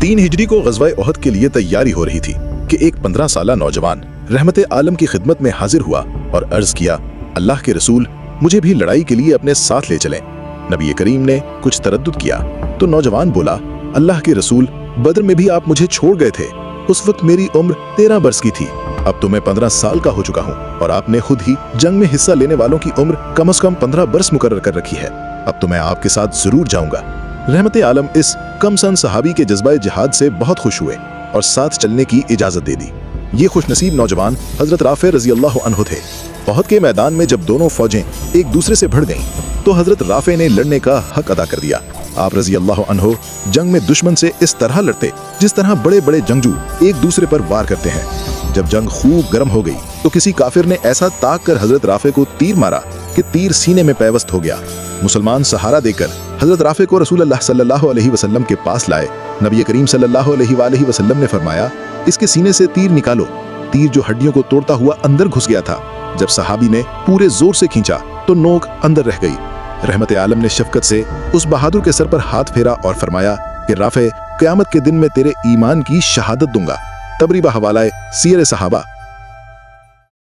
3 हिजरी को ग़ज़वा ओहद के लिए तैयारी हो रही थी कि एक 15 साला नौजवान रहमत आलम की खिदमत में हाजिर हुआ और अर्ज किया, अल्लाह के रसूल, मुझे भी लड़ाई के लिए अपने साथ ले चलें। नबी करीम ने कुछ तरद्दुद किया तो नौजवान बोला, अल्लाह के रसूल, बदर में भी आप मुझे छोड़ गए थे। उस वक्त मेरी उम्र 13 बरस की थी। अब तो मैं 15 साल का हो चुका हूँ और आपने खुद ही जंग में हिस्सा लेने वालों की उम्र कम से कम 15 बरस मुकर्रर कर रखी है। अब तो मैं आपके साथ जरूर जाऊंगा। रहमत आलम इस कम सन सहाबी के जज्बाए जिहाद से बहुत खुश हुए और साथ चलने की इजाजत दे दी। ये खुशनसीब नौजवान हजरत राफे रजी अल्लाह अन्हु थे। ओहद के मैदान में जब दोनों फौजें एक दूसरे से भिड़ गईं तो हजरत राफे ने लड़ने का हक अदा कर दिया। आप रजी अल्लाह अन्हु जंग में दुश्मन से इस तरह लड़ते जिस तरह बड़े बड़े जंगजू एक दूसरे पर वार करते हैं। जब जंग खूब गर्म हो गई तो किसी काफिर ने ऐसा ताक कर हजरत राफे को तीर मारा कि तीर सीने में पैवस्त हो गया। मुसलमान सहारा देकर हजरत राफे को रसूल अल्लाह सल्लल्लाहु अलैहि वसल्लम के पास लाए। नबी करीम सल्लल्लाहु अलैहि वसल्लम ने फरमाया, इसके सीने से तीर निकालो। तीर जो हड्डियों को तोड़ता हुआ अंदर घुस गया था। जब सहाबी ने पूरे जोर से खींचा तो नोक अंदर रह गई। रहमत आलम ने शफकत से उस बहादुर के सर पर हाथ फेरा और फरमाया कि राफे, क़यामत के दिन में तेरे ईमान की शहादत दूंगा। तबरी बा हवाला सीयर सहाबा।